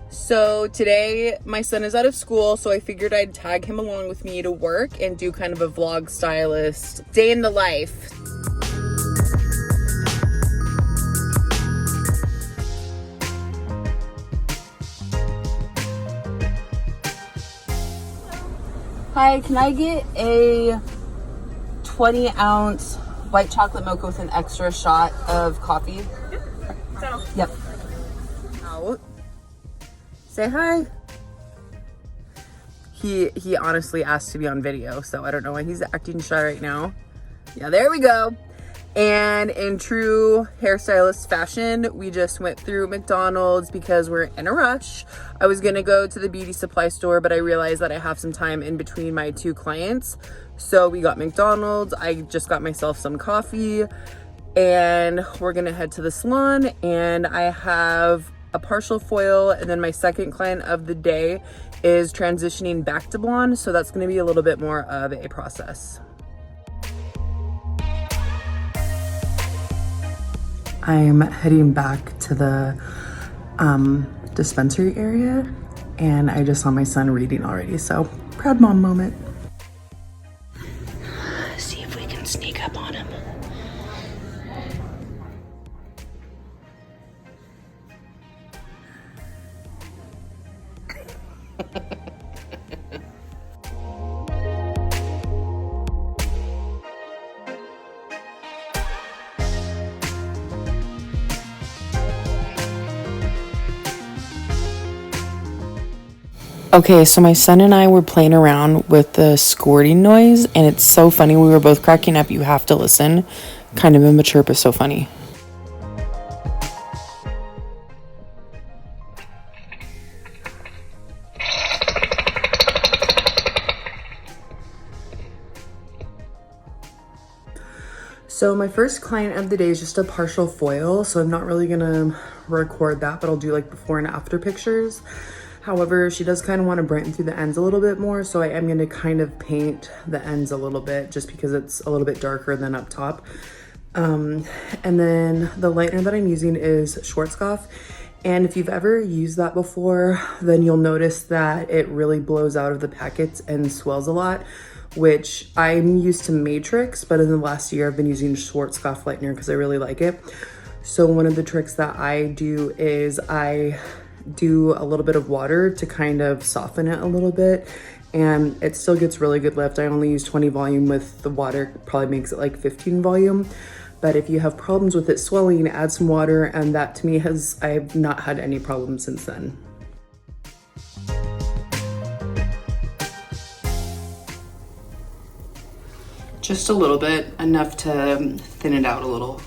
So today my son is out of school, so I figured I'd tag him along with me to work and do kind of a vlog stylist day in the life. Hi, can I get a 20-ounce white chocolate mocha with an extra shot of coffee? Yep. Out. Say hi. He honestly asked to be on video, so I don't know why he's acting shy right now. Yeah, there we go. And in true hairstylist fashion, we just went through McDonald's because we're in a rush. I was gonna go to the beauty supply store, but I realized that I have some time in between my two clients. So we got McDonald's. I just got myself some coffee and we're gonna head to the salon, and I have a partial foil, and then my second client of the day is transitioning back to blonde, so that's going to be a little bit more of a process. I'm heading back to the dispensary area, and I just saw my son reading already, so proud mom moment. See if we can sneak up on him. Okay, so my son and I were playing around with the squirting noise, and it's so funny. We were both cracking up. You have to listen. Kind of immature, but so funny. So my first client of the day is just a partial foil, so I'm not really gonna record that, but I'll do like before and after pictures. However, she does kind of want to brighten through the ends a little bit more, so I am going to kind of paint the ends a little bit just because it's a little bit darker than up top. And then the lightener that I'm using is Schwarzkopf, and if you've ever used that before, then you'll notice that it really blows out of the packets and swells a lot, which I'm used to Matrix, but in the last year I've been using Schwarzkopf lightener because I really like it. So one of the tricks that I do is I do a little bit of water to kind of soften it a little bit, and it still gets really good lift. I only use 20 volume with the water, probably makes it like 15 volume. But if you have problems with it swelling, add some water, and that to me I've not had any problems since then. Just a little bit, enough to thin it out a little.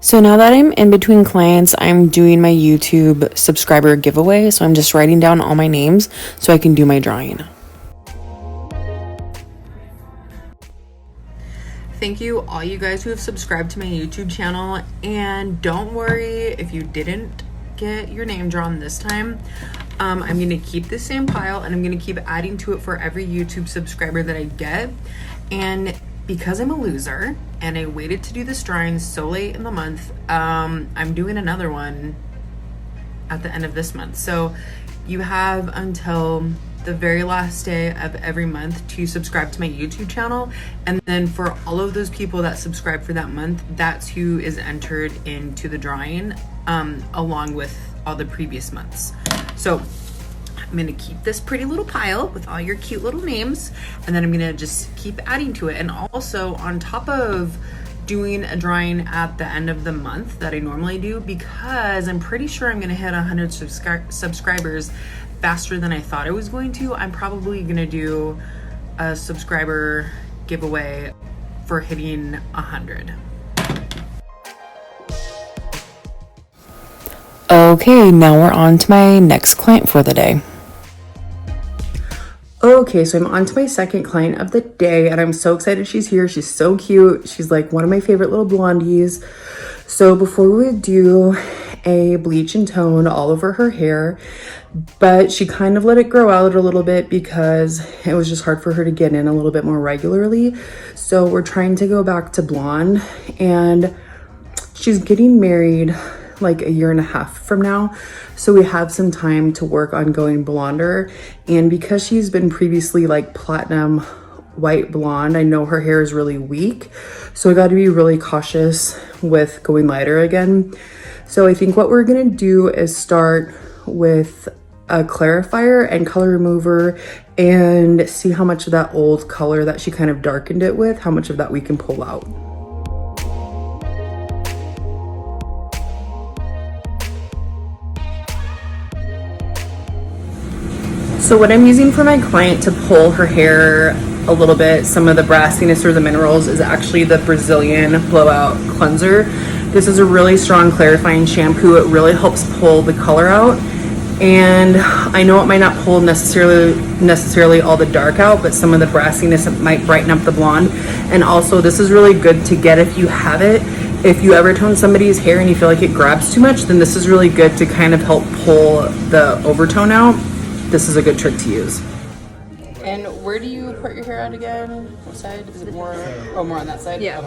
So now that I'm in between clients, I'm doing my YouTube subscriber giveaway. So I'm just writing down all my names so I can do my drawing. Thank you all you guys who have subscribed to my YouTube channel. And don't worry if you didn't get your name drawn this time. I'm going to keep the same pile, and I'm going to keep adding to it for every YouTube subscriber that I get. And because I'm a loser and I waited to do this drawing so late in the month, I'm doing another one at the end of this month. So you have until the very last day of every month to subscribe to my YouTube channel. And then for all of those people that subscribe for that month, that's who is entered into the drawing, along with all the previous months. So I'm gonna keep this pretty little pile with all your cute little names, and then I'm gonna just keep adding to it. And also, on top of doing a drawing at the end of the month that I normally do, because I'm pretty sure I'm gonna hit 100 subscribers faster than I thought I was going to, I'm probably gonna do a subscriber giveaway for hitting 100. Okay, now we're on to my next client for the day. Okay, so I'm on to my second client of the day, and I'm so excited she's here. She's so cute. She's like one of my favorite little blondies. So before we would do a bleach and tone all over her hair, but she kind of let it grow out a little bit because it was just hard for her to get in a little bit more regularly. So we're trying to go back to blonde, and she's getting married like a year and a half from now, so we have some time to work on going blonder. And because she's been previously like platinum white blonde, I know her hair is really weak, so I got to be really cautious with going lighter again. So I think what we're gonna do is start with a clarifier and color remover and see how much of that old color that she kind of darkened it with, how much of that we can pull out. So what I'm using for my client to pull her hair a little bit, some of the brassiness or the minerals, is actually the Brazilian Blowout Cleanser. This is a really strong clarifying shampoo. It really helps pull the color out. And I know it might not pull necessarily all the dark out, but some of the brassiness might brighten up the blonde. And also this is really good to get if you have it. If you ever tone somebody's hair and you feel like it grabs too much, then this is really good to kind of help pull the overtone out. This is a good trick to use. And where do you put your hair out again? What side? Is it more on that side? Yeah.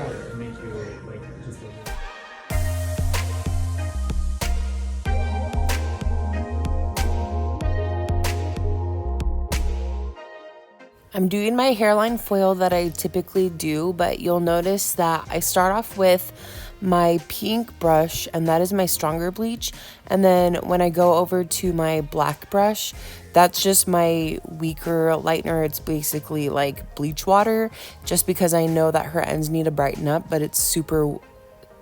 I'm doing my hairline foil that I typically do, but you'll notice that I start off with my pink brush, and that is my stronger bleach. And then when I go over to my black brush, that's just my weaker lightener. It's basically like bleach water, just because I know that her ends need to brighten up, but it's super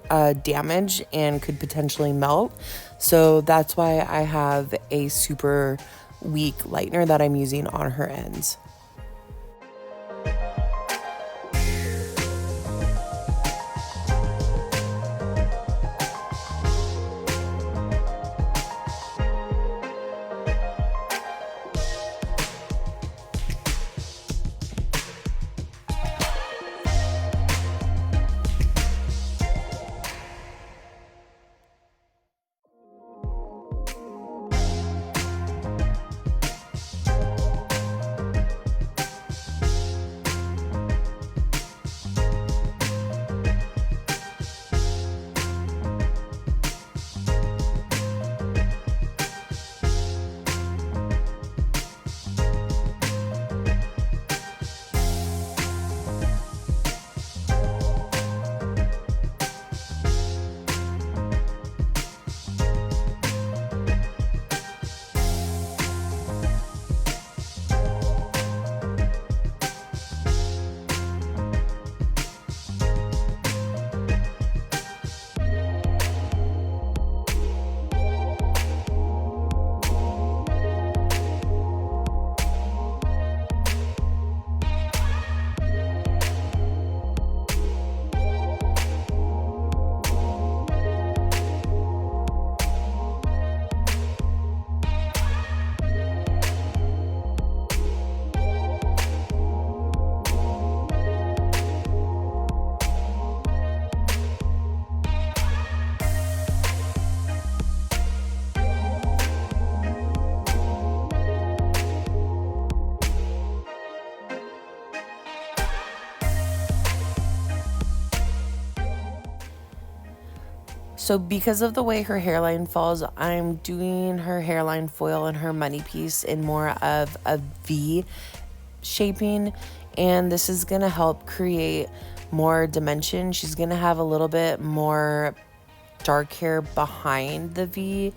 damaged and could potentially melt. So that's why I have a super weak lightener that I'm using on her ends. So because of the way her hairline falls, I'm doing her hairline foil and her money piece in more of a V shaping, and this is going to help create more dimension. She's going to have a little bit more dark hair behind the V,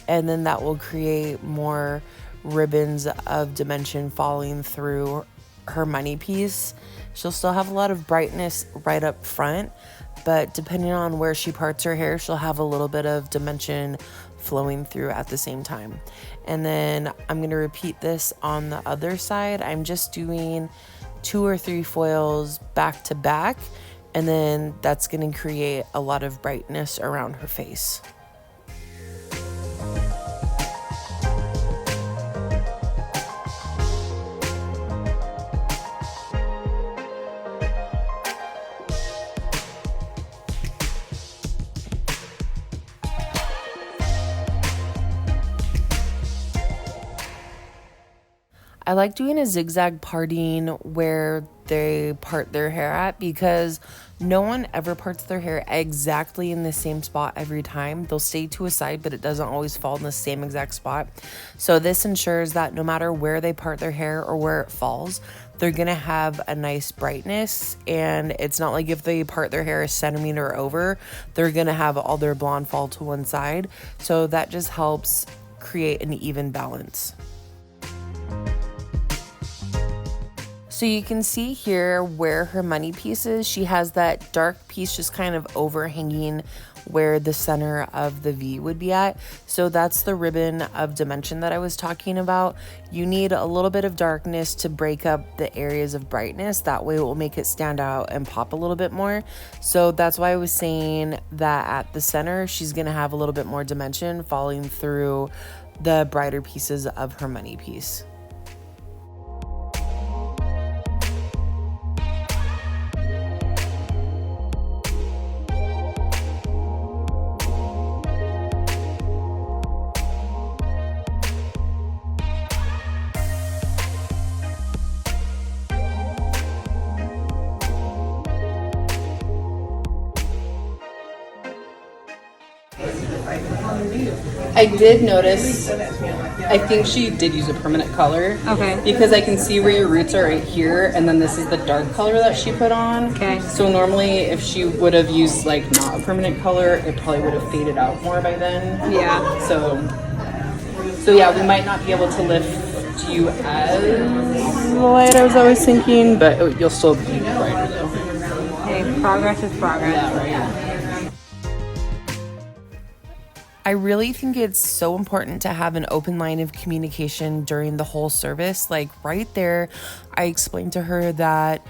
and then that will create more ribbons of dimension falling through her money piece. She'll still have a lot of brightness right up front, but depending on where she parts her hair, she'll have a little bit of dimension flowing through at the same time. And then I'm going to repeat this on the other side. I'm just doing 2 or 3 foils back to back, and then that's going to create a lot of brightness around her face. I like doing a zigzag parting where they part their hair at, because no one ever parts their hair exactly in the same spot every time. They'll stay to a side, but it doesn't always fall in the same exact spot. So this ensures that no matter where they part their hair or where it falls, they're gonna have a nice brightness. And it's not like if they part their hair a centimeter over, they're gonna have all their blonde fall to one side. So that just helps create an even balance. So you can see here where her money piece is. She has that dark piece just kind of overhanging where the center of the V would be at. So that's the ribbon of dimension that I was talking about. You need a little bit of darkness to break up the areas of brightness. That way it will make it stand out and pop a little bit more. So that's why I was saying that at the center, she's gonna have a little bit more dimension falling through the brighter pieces of her money piece. I did notice, I think she did use a permanent color. Okay. Because I can see where your roots are right here, and then this is the dark color that she put on. Okay. So normally if she would have used like not a permanent color, it probably would have faded out more by then. Yeah. So yeah, we might not be able to lift you as light as I was thinking, but you'll still be brighter though. Hey, progress is progress. Yeah, right. I really think it's so important to have an open line of communication during the whole service. Like right there, I explained to her that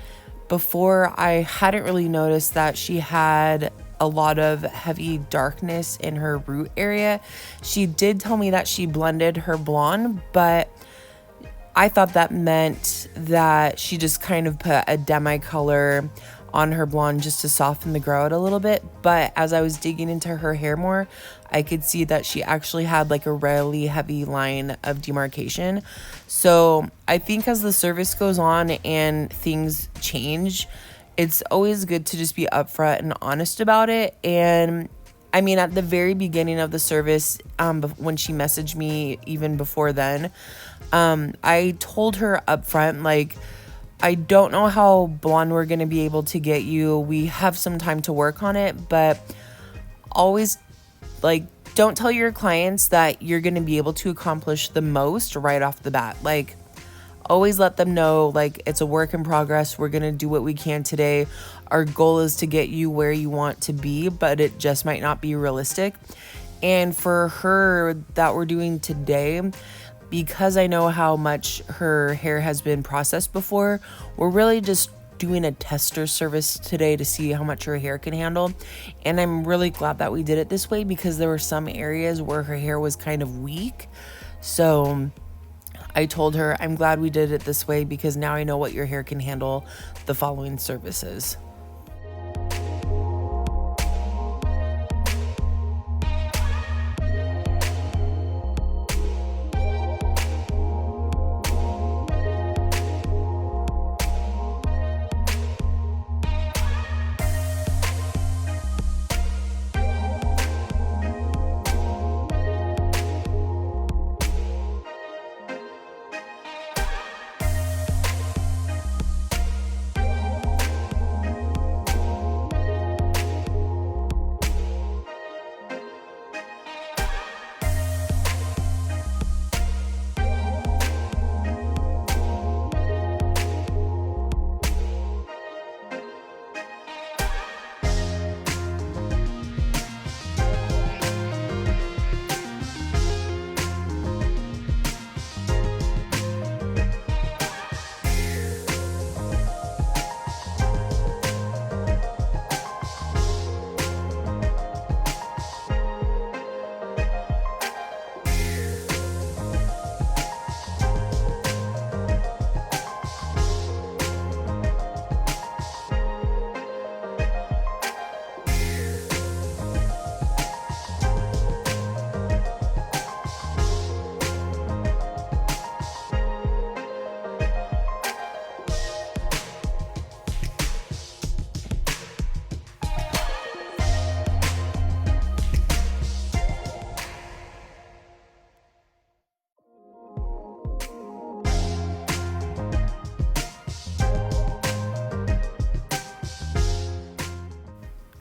before I hadn't really noticed that she had a lot of heavy darkness in her root area. She did tell me that she blended her blonde, but I thought that meant that she just kind of put a demi color on her blonde just to soften the grow out a little bit. But as I was digging into her hair more, I could see that she actually had like a really heavy line of demarcation. So I think as the service goes on and things change, it's always good to just be upfront and honest about it. And I mean, at the very beginning of the service, when she messaged me, even before then, I told her upfront, like, I don't know how blonde we're going to be able to get you. We have some time to work on it, but always, like, don't tell your clients that you're going to be able to accomplish the most right off the bat. Like, always let them know, like, it's a work in progress. We're going to do what we can today. Our goal is to get you where you want to be, but it just might not be realistic. And for her, that we're doing today, because I know how much her hair has been processed before, we're really just doing a tester service today to see how much her hair can handle. And I'm really glad that we did it this way, because there were some areas where her hair was kind of weak. So I told her, I'm glad we did it this way, because now I know what your hair can handle the following services.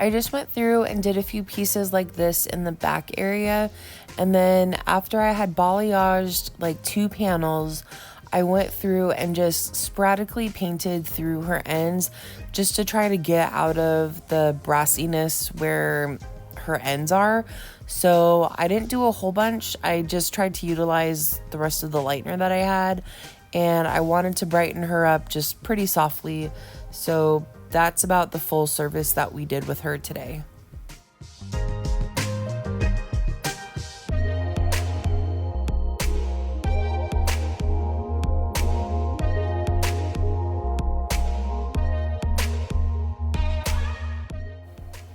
I just went through and did a few pieces like this in the back area. And then after I had balayaged like 2 panels, I went through and just sporadically painted through her ends just to try to get out of the brassiness where her ends are. So I didn't do a whole bunch. I just tried to utilize the rest of the lightener that I had, and I wanted to brighten her up just pretty softly. So that's about the full service that we did with her today.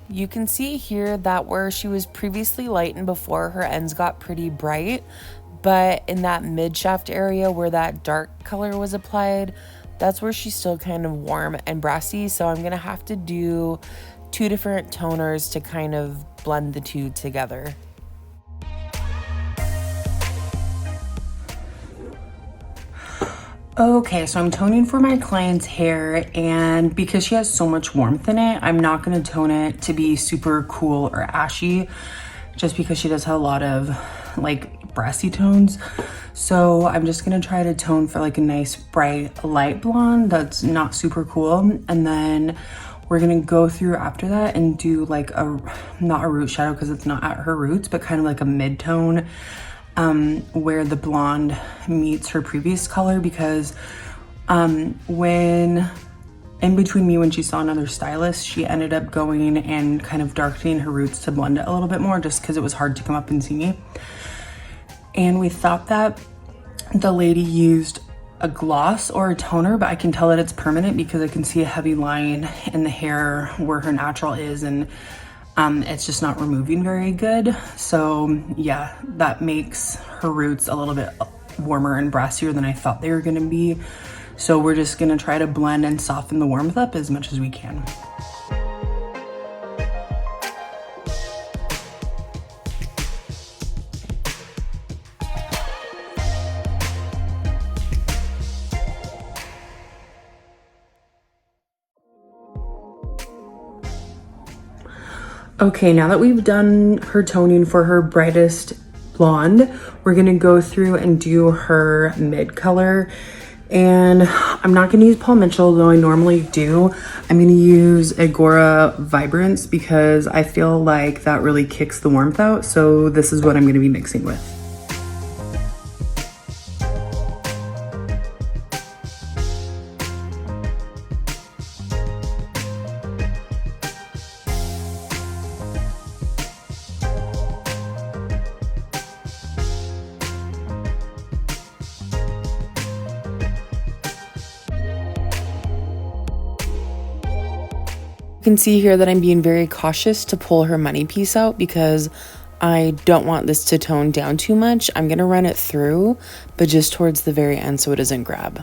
You can see here that where she was previously lightened before, her ends got pretty bright, but in that mid shaft area where that dark color was applied, that's where she's still kind of warm and brassy. So I'm gonna have to do 2 different toners to kind of blend the 2 together. Okay, so I'm toning for my client's hair, and because she has so much warmth in it, I'm not gonna tone it to be super cool or ashy, just because she does have a lot of like brassy tones. So I'm just gonna try to tone for like a nice bright light blonde that's not super cool. And then we're gonna go through after that and do like not a root shadow because it's not at her roots, but kind of like a mid-tone where the blonde meets her previous color, because when in between me when she saw another stylist, she ended up going and kind of darkening her roots to blend it a little bit more, just because it was hard to come up and see me. And we thought that the lady used a gloss or a toner, but I can tell that it's permanent because I can see a heavy line in the hair where her natural is, and it's just not removing very good. So yeah, that makes her roots a little bit warmer and brassier than I thought they were gonna be. So we're just gonna try to blend and soften the warmth up as much as we can. Okay, now that we've done her toning for her brightest blonde, we're gonna go through and do her mid color. And I'm not gonna use Paul Mitchell, though I normally do. I'm gonna use Agora Vibrance because I feel like that really kicks the warmth out. So this is what I'm gonna be mixing with. You can see here that I'm being very cautious to pull her money piece out because I don't want this to tone down too much. I'm gonna run it through, but just towards the very end so it doesn't grab.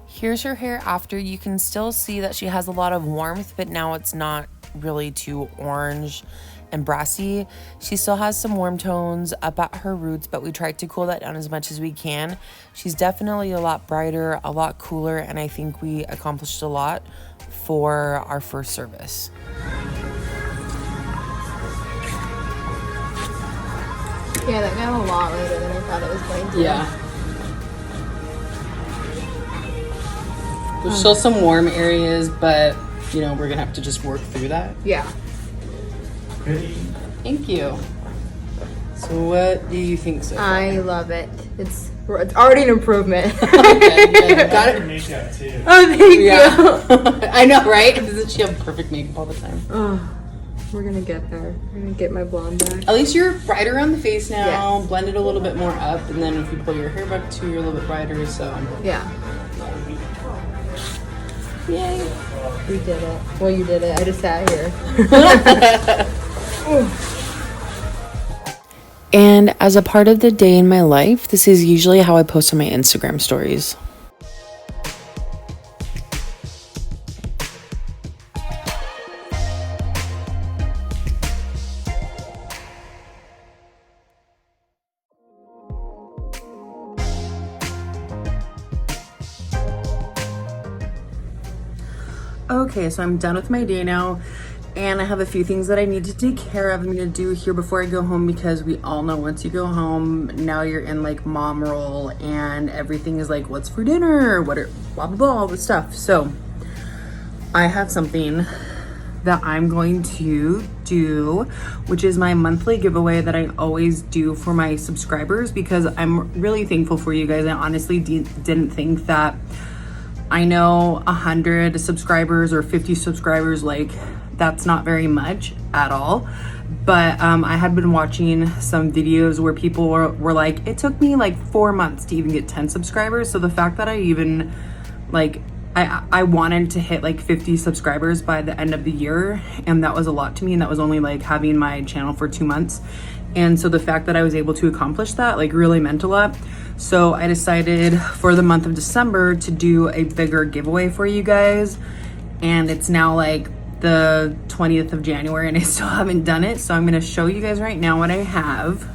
Here's her hair after. You can still see that she has a lot of warmth, but now it's not really too orange and brassy. She still has some warm tones up at her roots, but we tried to cool that down as much as we can. She's definitely a lot brighter, a lot cooler, and I think we accomplished a lot for our first service. Yeah, that got a lot later than I thought it was going to. Yeah. There's still some warm areas, but you know, we're gonna have to just work through that. Yeah. Thank you. So what do you think so far? I love it. It's already an improvement. Okay, yeah, got it. Makeup too. Oh, thank Yeah. you. I know, right? Doesn't she have perfect makeup all the time? Oh, we're gonna get there. We're gonna get my blonde back. At least you're brighter on the face now. Yes. Blend it a little bit more up, and then if you pull your hair back too, you're a little bit brighter. So Yeah. yay! We did it. Well, you did it. I just sat here. And as a part of the day in my life, this is usually how I post on my Instagram stories. Okay, so I'm done with my day now, and I have a few things that I need to take care of. I'm gonna do here before I go home, because we all know once you go home, now you're in like mom role, and everything is like, what's for dinner? What are blah blah blah, all this stuff. So I have something that I'm going to do, which is my monthly giveaway that I always do for my subscribers, because I'm really thankful for you guys. I honestly didn't think that, I know 100 subscribers or 50 subscribers, like that's not very much at all. But I had been watching some videos where people were like, it took me like 4 months to even get 10 subscribers. So the fact that I even like, I wanted to hit like 50 subscribers by the end of the year, and that was a lot to me, and that was only like having my channel for 2 months. And so the fact that I was able to accomplish that like really meant a lot. So I decided for the month of December to do a bigger giveaway for you guys, and it's now like the 20th of January and I still haven't done it. So I'm gonna show you guys right now what I have.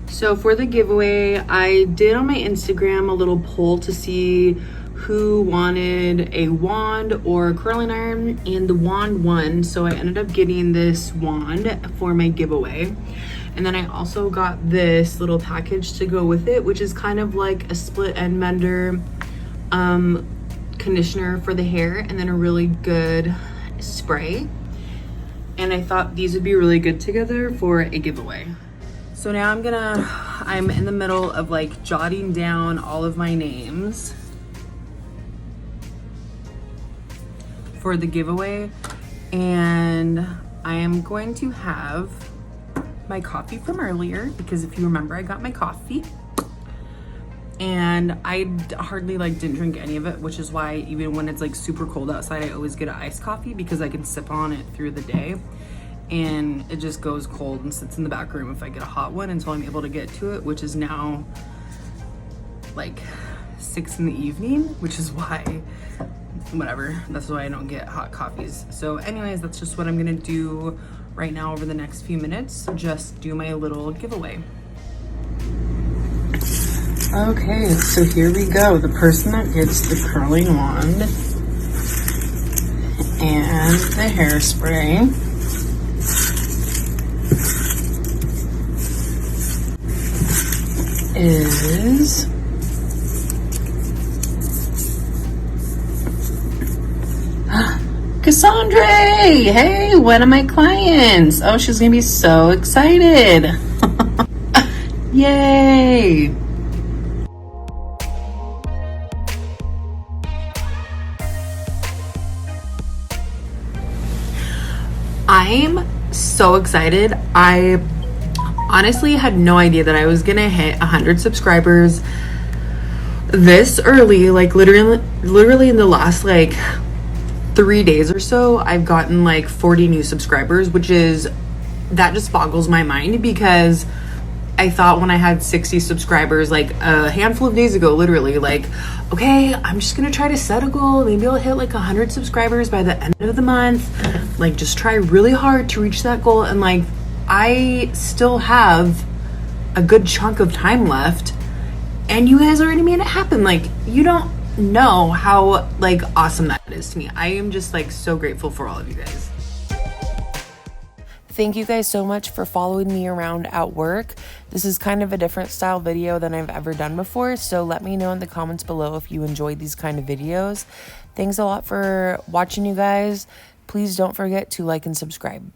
So for the giveaway, I did on my Instagram a little poll to see who wanted a wand or a curling iron, and the wand won. So I ended up getting this wand for my giveaway. And then I also got this little package to go with it, which is kind of like a split end mender conditioner for the hair, and then a really good spray. And I thought these would be really good together for a giveaway. So now I'm in the middle of like jotting down all of my names for the giveaway, and I am going to have my coffee from earlier, because if you remember, I got my coffee and I hardly like didn't drink any of it, which is why even when it's like super cold outside, I always get an iced coffee, because I can sip on it through the day and it just goes cold and sits in the back room if I get a hot one until I'm able to get to it, which is now like 6 in the evening, which is why, whatever, that's why I don't get hot coffees. So anyways, that's just what I'm gonna do right now over the next few minutes, just do my little giveaway. Okay, so here we go. The person that gets the curling wand and the hairspray is Cassandra. Hey, one of my clients. Oh, she's gonna be so excited. Yay. I'm so excited. I honestly had no idea that I was gonna hit 100 subscribers this early. Like literally in the last like 3 days or so, I've gotten like 40 new subscribers, that just boggles my mind, because I thought when I had 60 subscribers like a handful of days ago, literally, like, okay, I'm just gonna try to set a goal. Maybe I'll hit like 100 subscribers by the end of the month. Like, just try really hard to reach that goal. And like, I still have a good chunk of time left, and you guys already made it happen. Like, you don't know how like awesome that is to me. I am just like so grateful for all of you guys. Thank you guys so much for following me around at work. This is kind of a different style video than I've ever done before, so let me know in the comments below if you enjoyed these kind of videos. Thanks a lot for watching, you guys. Please don't forget to like and subscribe.